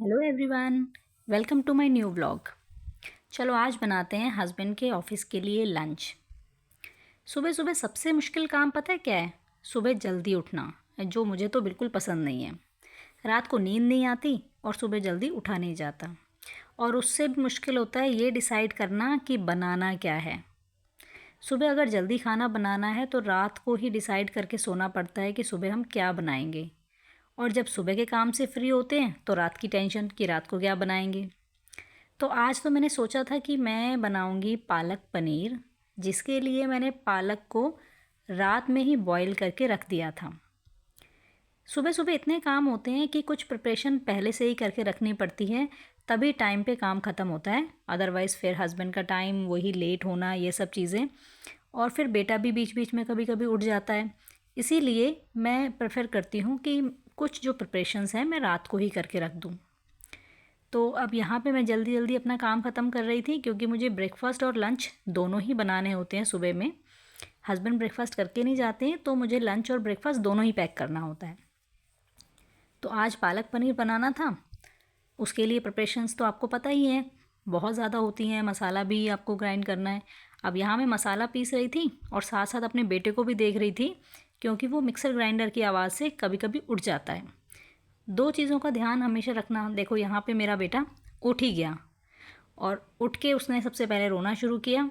Hello everyone, welcome to my new vlog. चलो आज बनाते हैं हस्बैंड के ऑफिस के लिए लंच। सुबह सुबह सबसे मुश्किल काम पता है क्या है? सुबह जल्दी उठना, जो मुझे तो बिल्कुल पसंद नहीं है। रात को नींद नहीं आती और सुबह जल्दी उठा नहीं जाता। और उससे भी मुश्किल होता है ये डिसाइड करना कि बनाना क्या है। सुबह अगर जल्दी खाना बनाना है तो रात को ही डिसाइड करके सोना पड़ता है कि सुबह हम क्या बनाएंगे। और जब सुबह के काम से फ्री होते हैं तो रात की टेंशन कि रात को क्या बनाएंगे। तो आज तो मैंने सोचा था कि मैं बनाऊंगी पालक पनीर, जिसके लिए मैंने पालक को रात में ही बॉईल करके रख दिया था। सुबह सुबह इतने काम होते हैं कि कुछ प्रिपरेशन पहले से ही करके रखनी पड़ती है, तभी टाइम पे काम ख़त्म होता है। अदरवाइज़ फिर हस्बैंड का टाइम, वही लेट होना, ये सब चीज़ें। और फिर बेटा भी बीच बीच में कभी कभी उठ जाता है। इसीलिए मैं प्रेफर करती हूँ कि कुछ जो प्रिपरेशंस हैं मैं रात को ही करके रख दूँ। तो अब यहाँ पे मैं जल्दी जल्दी अपना काम ख़त्म कर रही थी, क्योंकि मुझे ब्रेकफास्ट और लंच दोनों ही बनाने होते हैं सुबह में। हस्बैंड ब्रेकफास्ट करके नहीं जाते हैं, तो मुझे लंच और ब्रेकफास्ट दोनों ही पैक करना होता है। तो आज पालक पनीर बनाना था। उसके लिए प्रिपरेशंस तो आपको पता ही है, बहुत ज़्यादा होती हैं। मसाला भी आपको ग्राइंड करना है। अब यहाँ मैं मसाला पीस रही थी और साथ साथ अपने बेटे को भी देख रही थी, क्योंकि वो मिक्सर ग्राइंडर की आवाज़ से कभी कभी उठ जाता है। दो चीज़ों का ध्यान हमेशा रखना। देखो यहाँ पे मेरा बेटा उठ ही गया और उठ के उसने सबसे पहले रोना शुरू किया।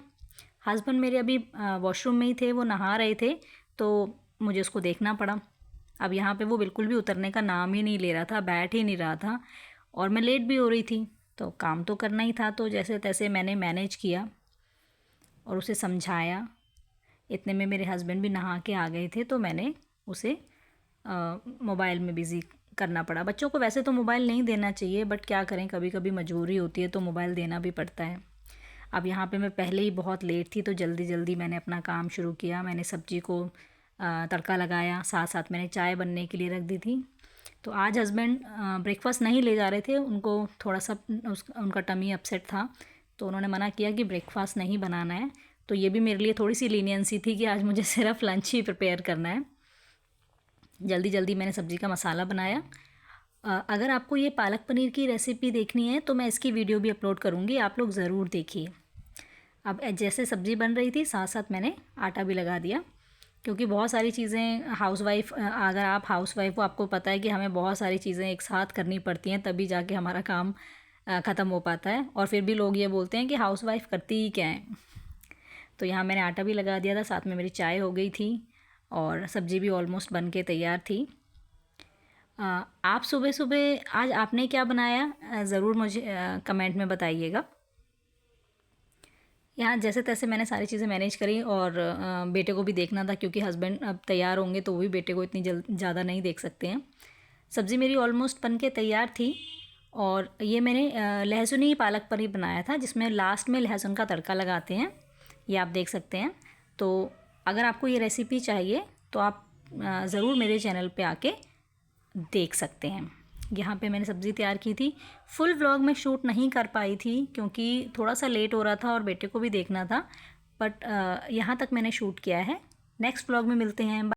हस्बैंड मेरे अभी वॉशरूम में ही थे, वो नहा रहे थे, तो मुझे उसको देखना पड़ा। अब यहाँ पे वो बिल्कुल भी उतरने का नाम ही नहीं ले रहा था, बैठ ही नहीं रहा था, और मैं लेट भी हो रही थी, तो काम तो करना ही था। तो जैसे तैसे मैंने मैनेज किया और उसे समझाया। इतने में मेरे हस्बैंड भी नहा के आ गए थे, तो मैंने उसे मोबाइल में बिज़ी करना पड़ा। बच्चों को वैसे तो मोबाइल नहीं देना चाहिए, बट क्या करें, कभी कभी मजबूरी होती है तो मोबाइल देना भी पड़ता है। अब यहाँ पे मैं पहले ही बहुत लेट थी, तो जल्दी जल्दी मैंने अपना काम शुरू किया। मैंने सब्ज़ी को तड़का लगाया, साथ साथ मैंने चाय बनने के लिए रख दी थी। तो आज हस्बैंड ब्रेकफास्ट नहीं ले जा रहे थे, उनको थोड़ा सा उनका टमी अपसेट था, तो उन्होंने मना किया कि ब्रेकफास्ट नहीं बनाना है। तो ये भी मेरे लिए थोड़ी सी लीनियंसी थी कि आज मुझे सिर्फ लंच ही प्रिपेयर करना है। जल्दी जल्दी मैंने सब्ज़ी का मसाला बनाया। अगर आपको ये पालक पनीर की रेसिपी देखनी है तो मैं इसकी वीडियो भी अपलोड करूँगी, आप लोग ज़रूर देखिए। अब जैसे सब्ज़ी बन रही थी, साथ साथ मैंने आटा भी लगा दिया, क्योंकि बहुत सारी चीज़ें अगर आप हाउसवाइफ हो, आपको पता है कि हमें बहुत सारी चीज़ें एक साथ करनी पड़ती हैं, तभी जाके हमारा काम ख़त्म हो पाता है। और फिर भी लोग ये बोलते हैं कि हाउसवाइफ करती ही क्या है। तो यहाँ मैंने आटा भी लगा दिया था, साथ में मेरी चाय हो गई थी और सब्ज़ी भी ऑलमोस्ट बन के तैयार थी। आप सुबह सुबह आज आपने क्या बनाया, ज़रूर मुझे कमेंट में बताइएगा। यहाँ जैसे तैसे मैंने सारी चीज़ें मैनेज करी, और बेटे को भी देखना था, क्योंकि हस्बैंड अब तैयार होंगे तो वो भी बेटे को इतनी ज़्यादा नहीं देख सकते हैं। सब्ज़ी मेरी ऑलमोस्ट बन के तैयार थी, और ये मैंने लहसुनी पालक पनीर बनाया था, जिसमें लास्ट में लहसुन का तड़का लगाते हैं, ये आप देख सकते हैं। तो अगर आपको ये रेसिपी चाहिए तो आप ज़रूर मेरे चैनल पे आके देख सकते हैं। यहाँ पे मैंने सब्ज़ी तैयार की थी। फुल व्लॉग में शूट नहीं कर पाई थी, क्योंकि थोड़ा सा लेट हो रहा था और बेटे को भी देखना था, बट यहाँ तक मैंने शूट किया है। नेक्स्ट व्लॉग में मिलते हैं।